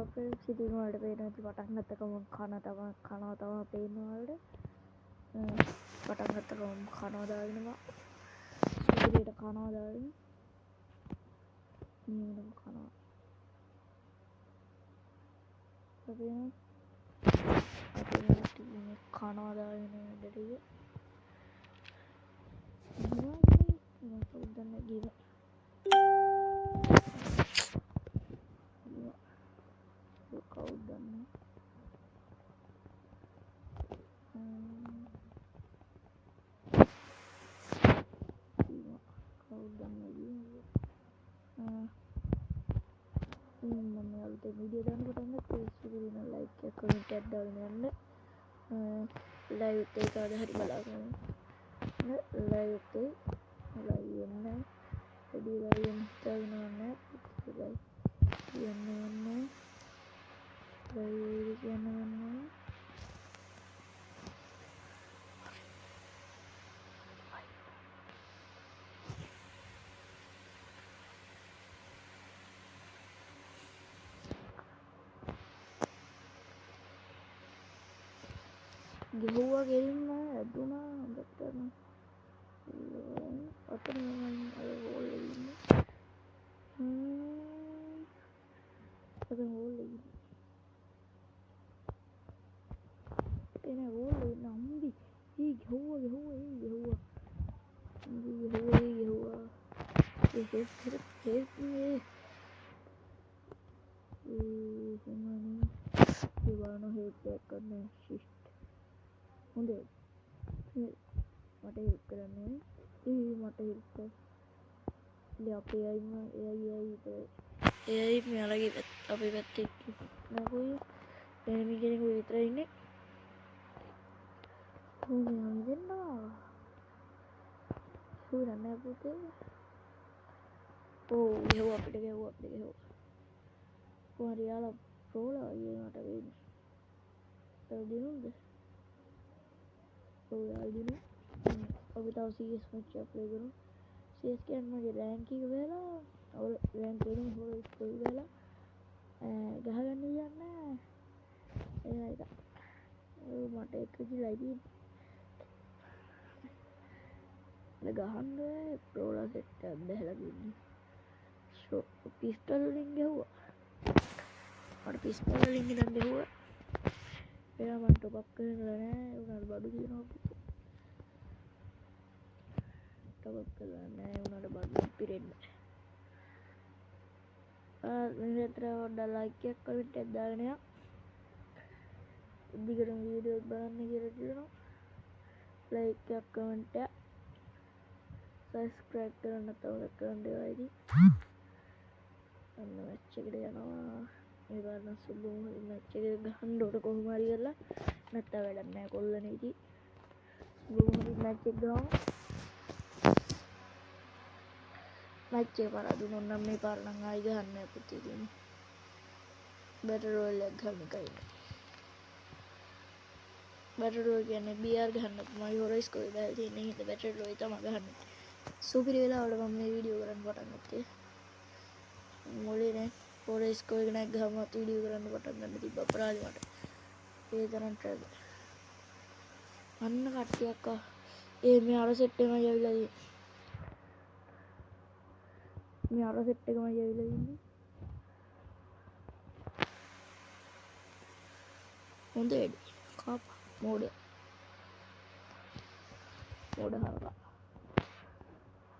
සිටින වලට පේන ඇති පටන් ගත්තකම කනවා තමයි පේනවා වලට පටන් ගත්තකම කනවා දාගෙනවා සුපිරියට කනවා දාගෙන නියමම කනවා අපේන කනවා දාගෙන වැඩටිය උදන්න ගිව කවුදන්න මම අලුත වීඩියෝ දාන්න පටන් ගත්තා සුපිරින ලයික් එකක් කමෙන්ට් එකක් දාගෙන යන්න ලයිව් එකේ කවදා හරි බලාගෙන ලයිව් එකේ ලයිව් වෙන්න වැඩි ලයිව් වෙන්න හිතාගෙන නැහැ යන්න ලයිව් කියන්න ගෙහුවා ගෙලින්ම ඇදුනා හොඳට අතන මම අර හෝල් එකේ ඉන්නේ අතන හෝල් එකේ එන හෝල් එකේ නම්බි ගෙහුවා ඒවාන හේතුවක් කරන්නේ ශිෂ්ට හොඳේ මට හෙල්ප් කරන්නේ මට හෙල්ප් කරලා අපේ අයිම එයයි මෙයාලගේ අපේ පැත්තේ නකුයි එනිමි කෙනෙකු විතරයි ඉන්නේ මෙයා ඉන්නවා සූරන්නේ පුතේ ගෙහුවා අපිට ගෙහුවා කොහරි යාලා ප්‍රෝලා වගේ මට වෙන්නේ දිනුම්ද යාදිනු අපි තව CS match එක ප්ලේ කරමු CS කියන්නේ මගේ රෑන්ක් එක වෙලා අවුල රෑන්ක් එකෙන් හොර ස්කෝර් වෙලා ගහගන්න යන්නේ ඒක මට එක කිලයි තියෙන්නේ ගහන්න ප්‍රෝලා සෙට් එකක් දැහලා තියෙන්නේ පිස්ටල් වලින් ගැහුවා මට පිස්ටල් වලින් ඉඳන් ගැහුවා එයා මට ටොප් අප් කරලා නැහැ උනාට බඩු දිනනවා ටොප් අප් කරලා නැහැ උනාට බඩු පිරෙන්නේ මේ විතර වඩා ලයික් එකක් කමෙන්ට් එකක් දාගෙන යන්න දිගටම වීඩියෝ බලන්න කියලා කියනවා ලයික් එකක් කමෙන්ට් එකක් සබ්ස්ක්‍රයිබ් කරන්න නැත්නම් කරන්න ඒවා ඉතින් අන්න මැච් එකට යනවා මේ පාරන සුළුම මැච් එක ගහන්න ඕන කොහොම හරි කරලා නැත්නම් වැඩක් නැහැ කොල්ලනේ ඉතින් සුළුම මැච් එක ගහමු මැච් එක පරදුනොත් නම් මේ පාර නම් ආයි ගහන්න අපිට ඉතින් බැටර් රෝයල් එක ගන්න එකයි බැටර් රෝයල් කියන්නේ BR ගහන්න තමයි හොර ස්කෝර් දාලා තියෙන්නේ හින්දා බැටර් රෝයල් තමයි ගහන්නේ සුපිරි වෙලාවල මම මේ වීඩියෝ කරන්න පටන් ගත්තේ මොලේ නේ හොර ස්කෝර් එක නැග ගහම වීඩියෝ කරන්න පටන් ගන්න තිබ්බ අපරාධي මට ඒ තරම් ට්‍රැග් අන්න කට්ටියක් මේ අර සෙට් එකමයි ඇවිල්ලා තියෙන්නේ මේ අර සෙට් එකමයි ඇවිල්ලා ඉන්නේ හොඳ වැඩි කාප මෝඩ හරකා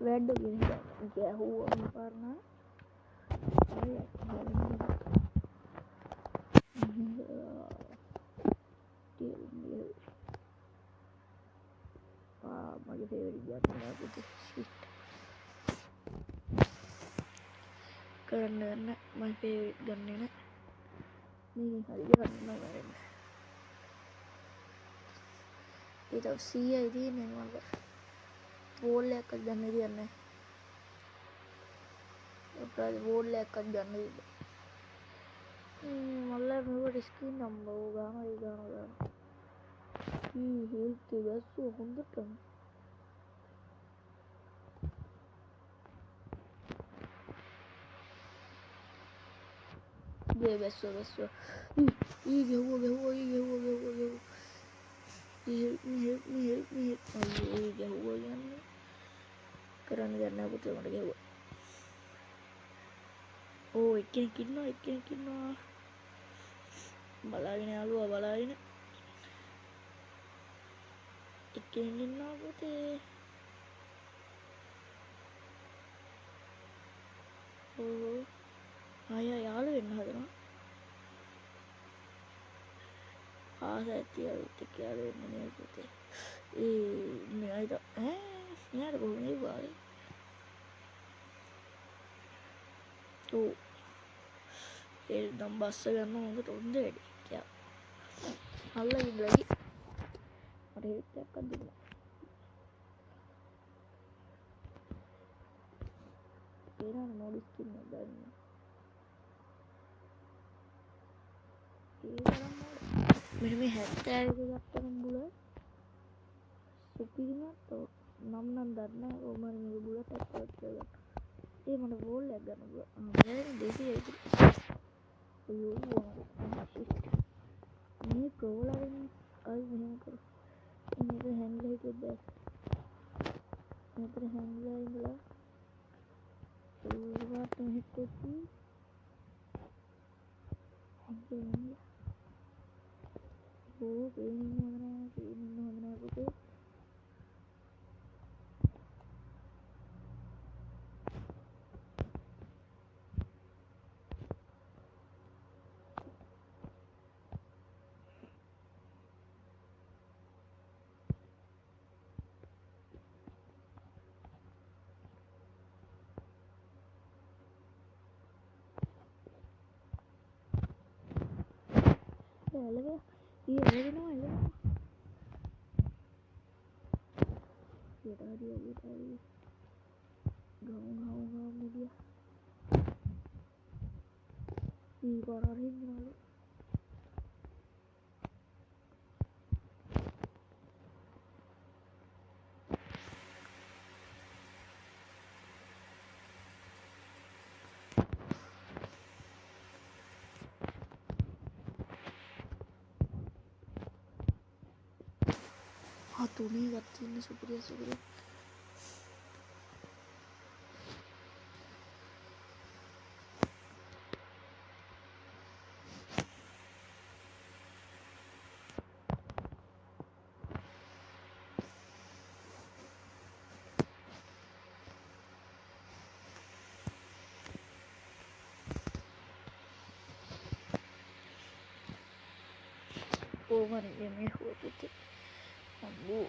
වැඩ කියන්නේ ගැහුවා මේ පාරනා මගේ ෆේවරිට් ගන්න පුතේ කරන්න මගේ ෆේවරිට් ගන්නේ නෑ මේකෙන් හරි ගන්න මරන්න ඒ තව 100යි තියෙන්නේ මගේ වෝල් එකක් ගන්න දෙන්නේ අපරාධ වෝල් එකක් ගන්න දෙන්න මල්ලා මෙවට ස්කින් නම්බර් ගානවා ඒ ගානවා හෙල්ත් ගස්සු හොඳටම ගේ බැස්සෝ ඊ ගැහුවා help me අයියෝ ගැහුවා යන්නේ කරන්න දෙයක් නැහැ පුතේ මට ගැහුවා ඕ එක්කෙනෙක් ඉන්නවා බලාගෙන යාළුවා බලාගෙන එක්කෙනෙක් ඉන්නවා පුතේ ඕ ආයා යාළු වෙන්න හදනවා ආස ඇති යාළුවෙක් එක්ක යාළු වෙන්න නේ පුතේ මෙයාට මෙයාට කොහොමද වාගේ ඕ ඒ නම් බස්ස ගන්න හොඳට හොඳ වැඩි කියා අල්ලගෙන ඉඳලා මට හෙල්ප් එකක් දෙන්න ඒරාන මොඩිස් කින්න ගන්න මෙන්න මේ 70 එක ගත්තනම් බුල සුපිරිමත් නම් දන්නේ ඕමර මේ බුල ටැක්වත් කරලා ඒ මට වෝල් එකක් ගන්න බුල දැන් 200 ඒක අයියෝ මේ ප්‍රෝලරෙන් අයි මෙහෙම කර මේක හැන්ඩ්ලර් එකේ දැස් මෙතන හැන්ඩ්ලර් ඉඳලා ඒවට හිටෙති හැන්ඩ්ලර් ඕ පේන්න හොඳ නෑ පුතේ එළවෙනවා ඊට ගහු මෙදියා පාරරින් යාළු තුනේ ගත්තින්න සුපිරිය ඕමර මේ හුව පුතේ අම්බෝ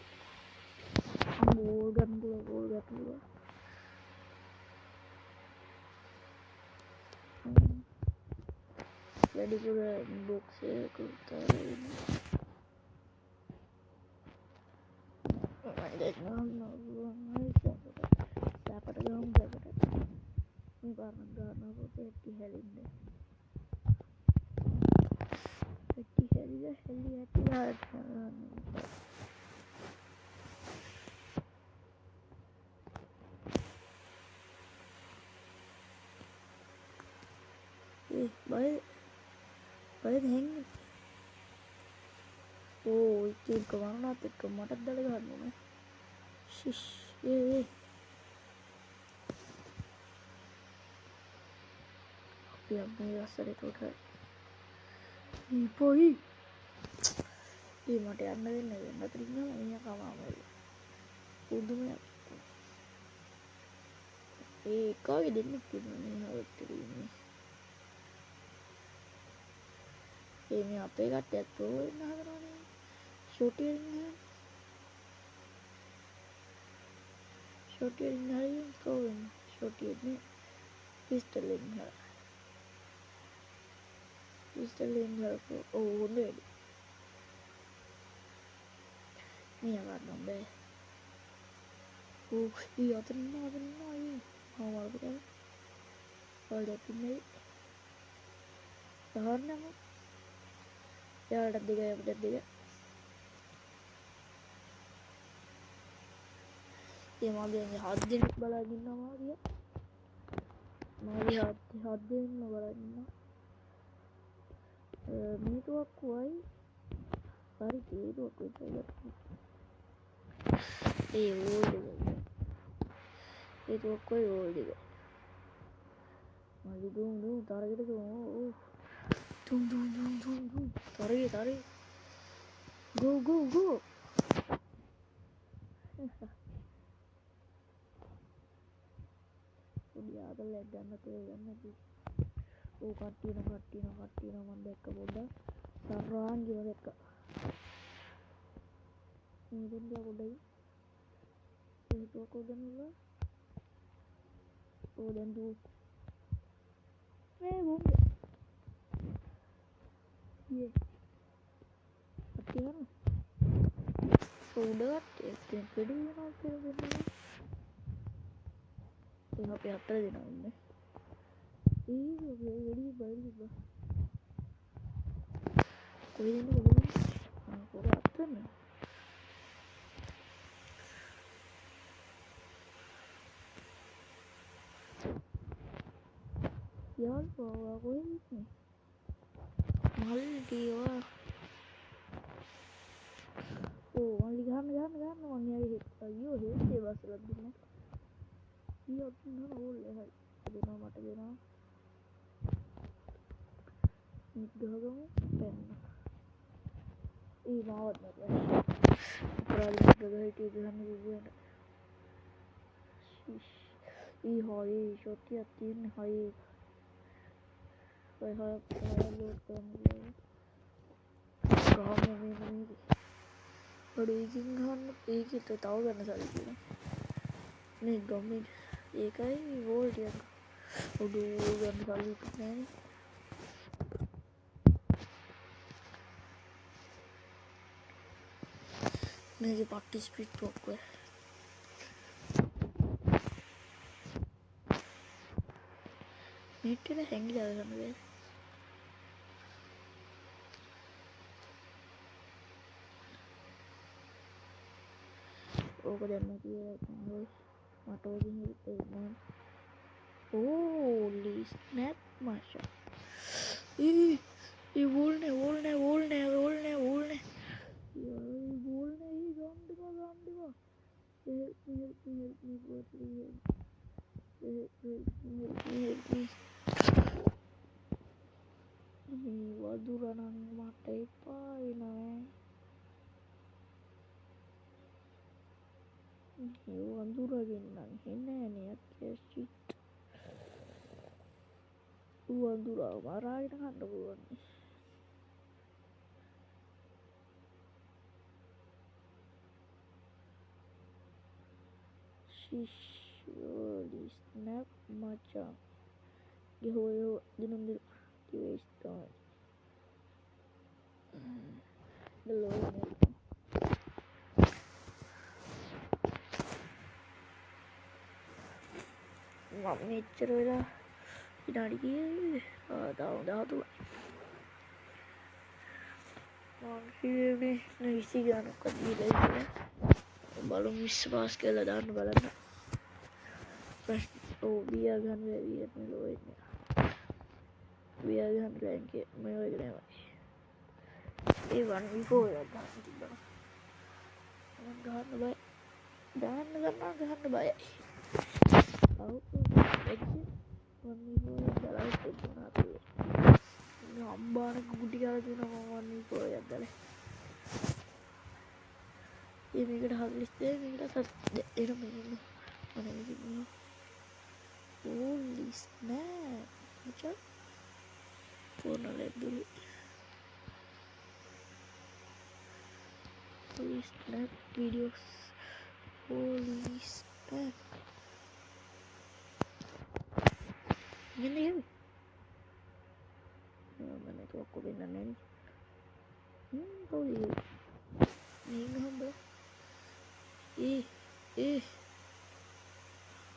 ගෝල් ගන්නවා වැඩිපුර බොක්ස් එක උතාරගෙන සැපට ගමු සැපට මේ පාරක් ගන්නවා පුතේ ඇටි හැලින්න ඇටි හැලිලා බයද හැංගෙන්නේ ඕ ඉතින් කවන්නත් එක්ක මටත් දල ගන්න ඕනේ ශිෂ් අපි අම්මේ අස්සරේ උඩ පොයි මට යන්න දෙන්න අතරින් ගම කමාවල පුදුමයක් එකාගේ දෙන්නෙක් තිබුණේ හවුට්ටේ ඉන්නේ මේ අපේ කට්ටියත් ප්‍රෝ වෙන්න හදනවනේ ෂොටියර් ඉන්න හරිය ප්‍රෝ වෙන්න ෂොටියර් නේ පිස්ටල් ඉන්න හොඳ වැඩි මේ ගන්න බෑ ඊ අතරින් අයියෝ මාව වලට වලට ඉන්නේ සහරනම යාලට දෙක අපිට දෙක මගේ 7 දිනක් බලාගෙන ඉන්නවා මාගේ 7 දිනක් බලාගෙන ඉන්නවා මේ තුවක්කුවයි හරි ඒ තුවක්කුව විතරයි ඒ ඕල්ඩ් එක ඒ තුවක්කුවයි ඕල්ඩ් එක මල්ලි දුම් තරගෙට දුම් තරගේ go පොඩි ආතල්ලයක් ගන්න තේ ගන්න ඇති ඕ කට්ටියන මම දැක්ක පොඩ්ඩක් සර්වාංගිව දැක්ක මෙතෙන් දිහා පොඩ්ඩයි හේතුවක් ගන්නලා ඕ දැන් දූ බොම්බ යේ කට්ටිය ගන්න උඩට එක්කෙන් පෙඩි වෙනවා කියලා දෙන්නවා එහෙනම් අපි හතර දෙනා ඉන්නේ වෙඩි බා කොහෙද පොර අත්තන यार बाबा कोई नहीं मल्टीवा ओ मल्टी गहन मनिया अयो हे सेवा सलद दिन ये अपन ना बोल ले है देना मत देना निगहगम पेन ई मावत मत अपराध गए के गहन गुगन ई होई छोटी तीन होई लोड करने गाँव में नहीं और एक ही तो ताऊ करना सारी चीज़ें नहीं गाँव में एक है वो दिया और दो करने सारी चीज़ें मेरे पार्टी स्पीड टॉप है मीटर है हैंग ज़्यादा करने ඕක දැම්ම කියලා මට ඕකින් holy snap masha ये बोलने गांडवा help me please help me waduranang mata epa inae ये वंदुराගෙන් නම් හෙන්නේ නෑ shit වඳුරා මරාගෙන කන්න පුළුවන් holy snap macam yo dinum waste belum මම මෙච්චර වෙලා විනාඩි කීයද දාතු මම කියන්නේ නිසි ගන්නක දීලා ඉන්නේ බලමු 20 පාස් කියලා දාන්න බලන්න ඕ බියා ගන්න වෙයි මෙලෝ ඉන්නේ බියා ගන්න රැංකේ මේ වගේ නේද ඒ 1v4 එකක් ගන්න තිබ්බා මම ගන්න බය ගන්න බයයි අම්බාන කුටි කාලා තියෙනවා මම කොහෙද දැලේ මේකට 42 මේකට දෙන්න මෙන්න අනේ holy snap macam pun lihat dulu holy snap videos holy snap ini mana tu aku benar ni kau lihat ni ngapa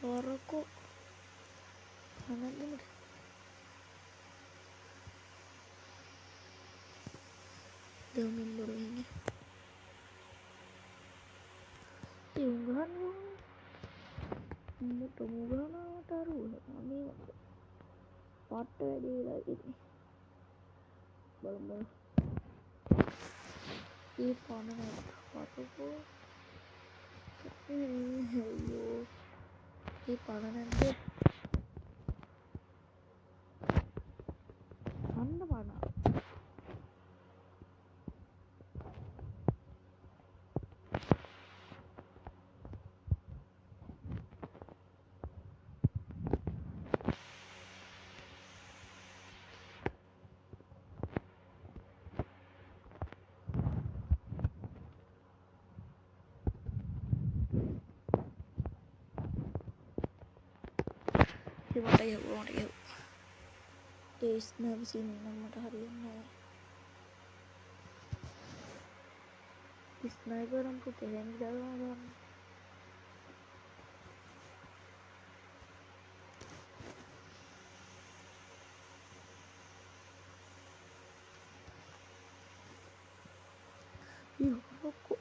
orang kok anak ni dah minum ini unggahan unggahan taruh ni part dia lagi ni බලමු. ඒ පාන නැත්තු අයියෝ ඒ පාන නැද්ද? අන්න පාන. මට ගැහුවා ඒ sniper scene නම් මට හරියන්නේ නැහැ. ස්නයිපර් නම් පුතේ එහෙම දානවා ගන්න. යෝකෝ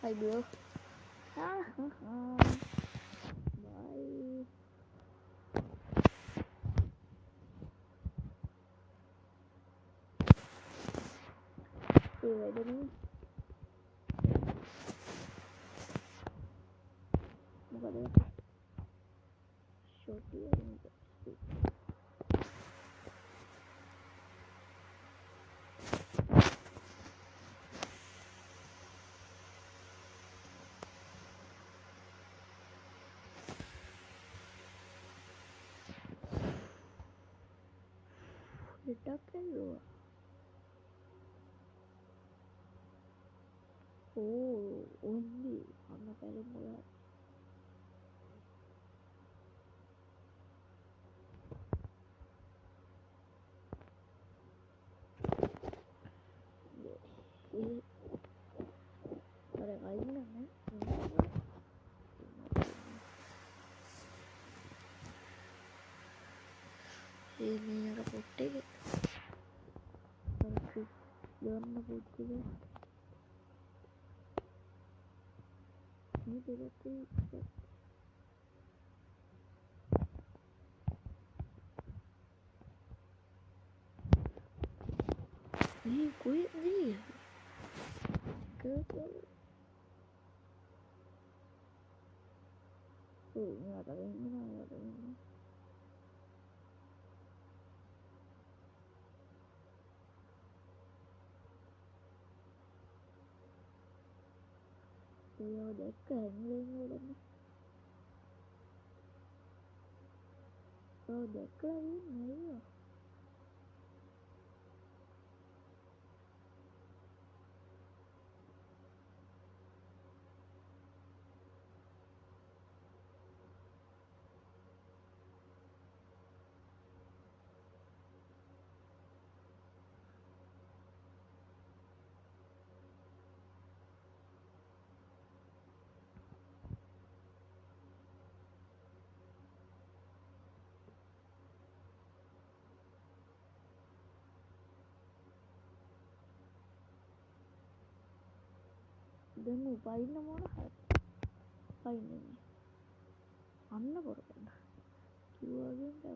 Hi bro. Bye. Hey, ada nih. Buka deh. Shorty ya ini. Letak kan lo. Oh, only anak kalian mulai. Ini ada kain kan? Ini ada putih. Warna putih. Ini berarti ini kuit nih. Ke ini ada ini. Iya udah keren udah. Oh udah keren ya. Dan ngupain nama orang ngapain ini anna korban kiwagin kan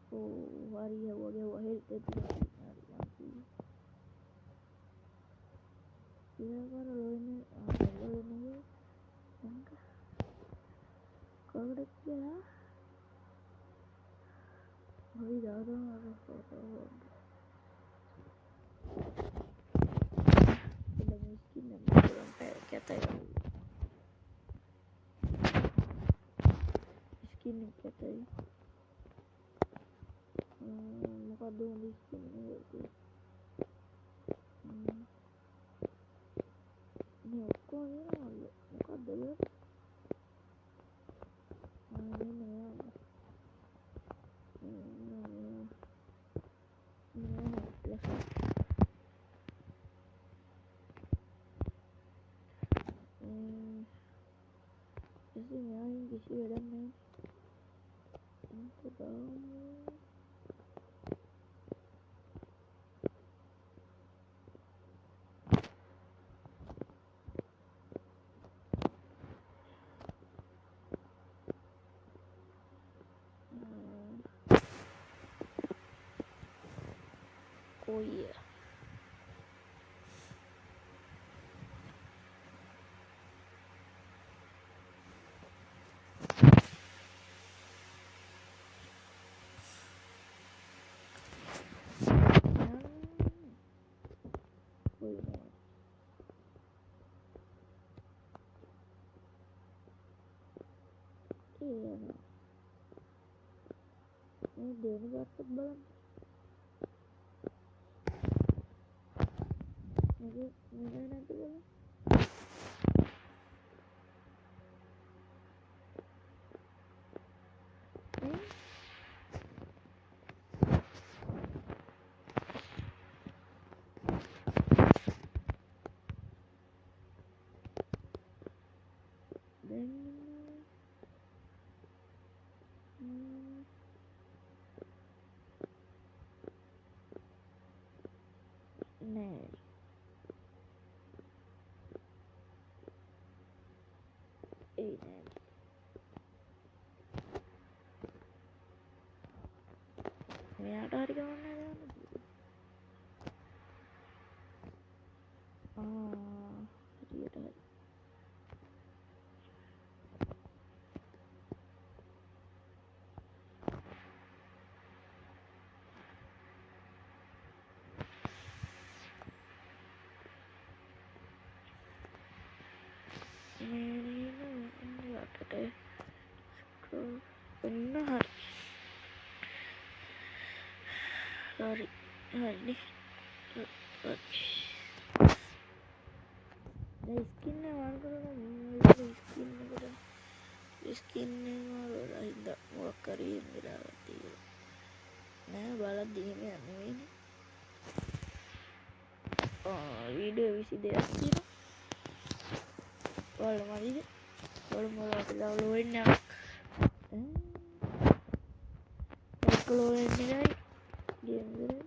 oh hari ya wahid itu hari nanti kira kalau ini angka kalau udah ya hari datang ada foto udah miskin dan sampai kata yang miskin kata muka dong miskin gitu ini aku ini malu muka dulu Isinya yang isi ada main aku tahu Oh yeah. Iya, ini dia nih batuk banget. Ini nanti boleh. Nah, ini ada hari kemana ya? Dia ada hari. Ini ada deh. Benar. Hari ini. Skinnya mana kalau skinnya malah tidak mau karim berarti. Nah balad di ini. Video isi dia sih. Kalau mari deh. Kalau mau downloadin ya. Kalau ini guys, dia guys.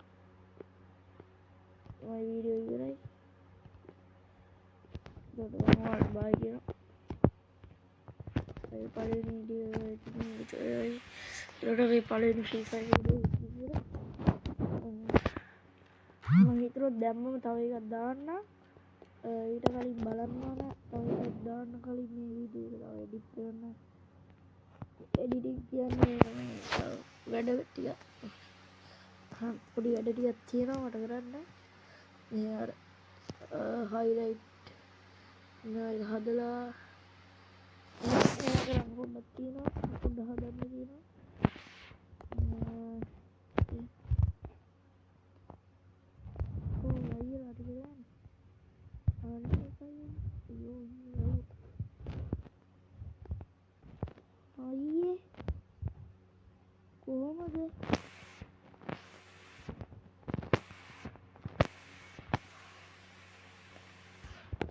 My video guys. Udah baik ya. Saya paling dia ini coy. Udah paling Free Fire udah gitu. Mengitro demo tahu ikat dana. Kita kali balan mana tahu ikat dana kali ini video tahu edit dana. Editing nih gak ada tiga. Udah ada di Cina ada karena ya highlight. Nah, adalah yang pun Cina, udah ada di Cina. Lagi lah di kan. Ada saya. Yo. Iya. Kok ada?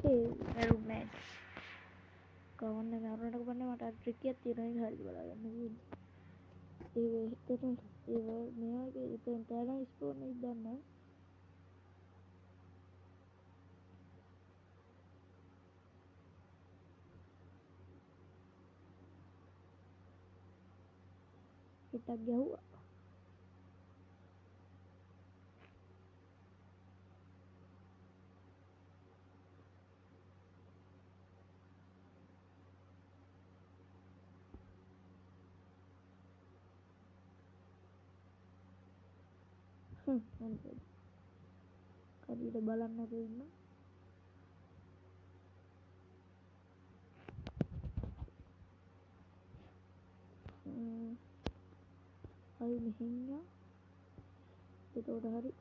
Aeroman. Kawan dengan orang depannya mata triknya tidak hari balagan ini. Itu tuh, itu yang terang itu nih dana. Kita jauh. Mantap. Kali ada balan lagi ini. Hari ini itu udah hari.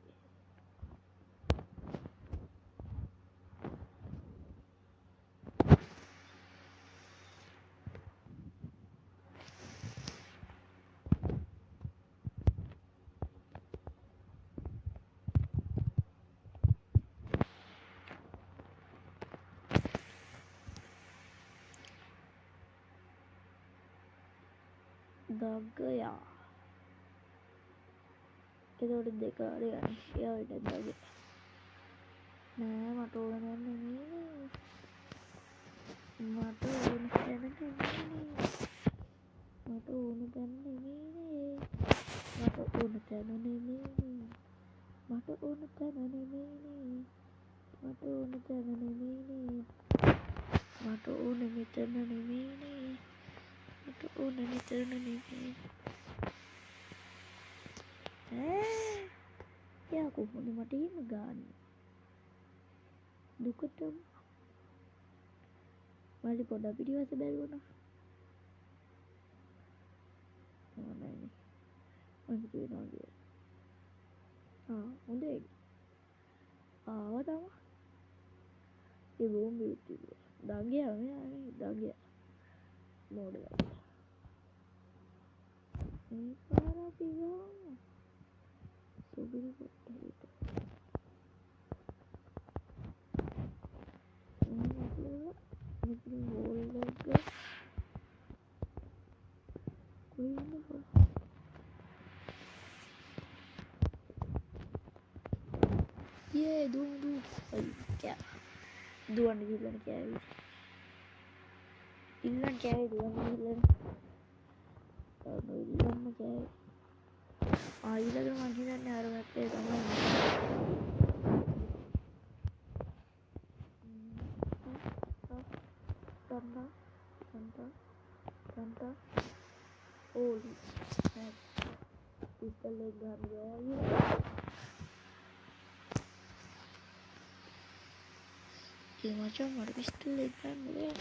Daga ya. Itu udah dekade ya nih. Ya udah daga. Nah, matulan ini. Matulan ini. Matulan ඕන තැන නෙමෙයිනේ මට ඕන තැන නෙමෙයිනේ මට ඕන මෙතන නෙමෙයිනේ මට ඕන මෙතන නෙමෙයි යා කොහොමද මට එහෙම ගාන්නේ දුකටම මල්ලි පොඩ්ඩක් පිටිවස්ස බැලුවනා නෑනේ මම කියනවා කියලා හොඳයි ආවා තමයි ඒ බෝම් බීටි දඟයා මෙයානේ දඟයා මෝඩ දඟයා මේ පාර අපි ගමු සුබිරි පොට්ටේට මෙතන වෝල් එක කොහෙන්ද පොල් යේ දු අයියා දුවන්න ගිහලා කෑවි ඉල්ලන්න කෑවි දුවන්න ගිහලා ඉල්ලන්න කෑවි ඊළඟට මං හිතන්නේ අර මැප්පේ තමයි තන්ත ඕලි පිස්තල් එක ගන්න ගියා ඒ මචං මට පිස්තල් එක ගන්න බෑ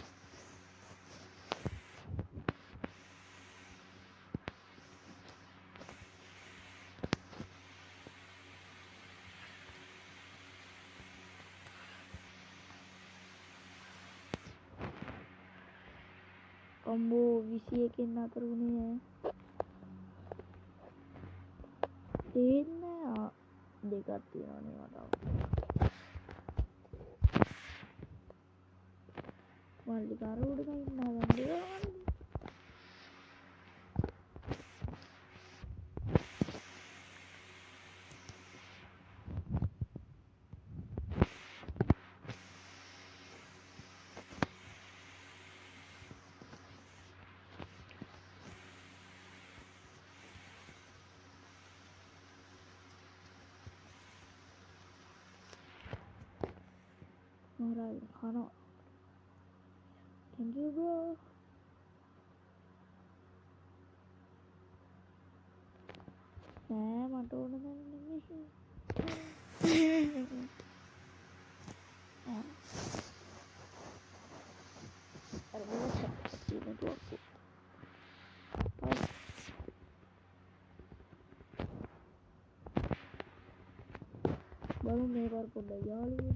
අම්බෝ 21 අතර උනේ දෙන්න දෙකක් තියෙනවානේ මට මල්ලි කර උඩම ඉන්නවා ගන්නේ Alright, Hana. Thank you, bro. Nah, mata orang ni. Ada macam ini tu aku. Baru merah pun dah jalan.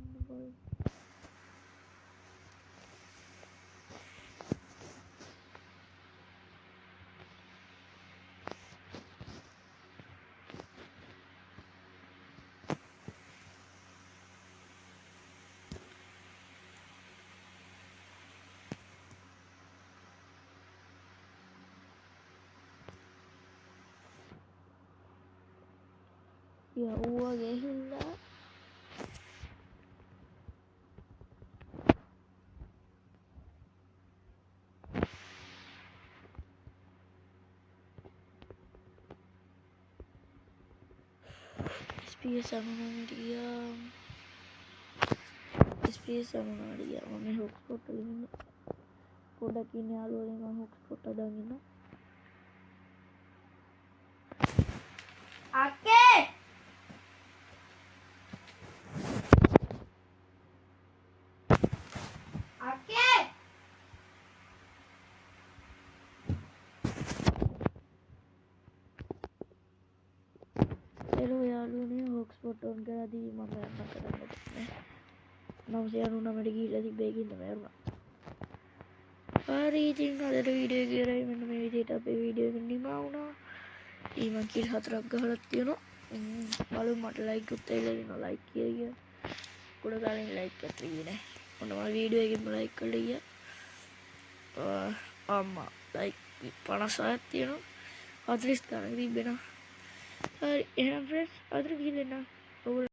Ya uang gila. SPS sama dia. SPS sama dia. Mami hotspot ini. Produk ini alu lima hotspot ada gini. Oke. Oke. Hello ya alu nih hotspot on kara di mama anak kerana deh. Nau saya nu nama lagi lagi begin nama ya. Hari ini ada video kira ini nama video tapi video ini mau na. Iman kill hatra gahalat tiyono. Malu mata like kutte lagi no like kiya. Kuda kalian like katri ne. Unama video එකෙන් like කරලා ගියා. අම්මා like 50ක් තියෙනවා. 40 ගණන් තිබෙනවා. හරි එහෙනම් friends අදට ගිහින් එන්න. ඔයගොල්ලෝ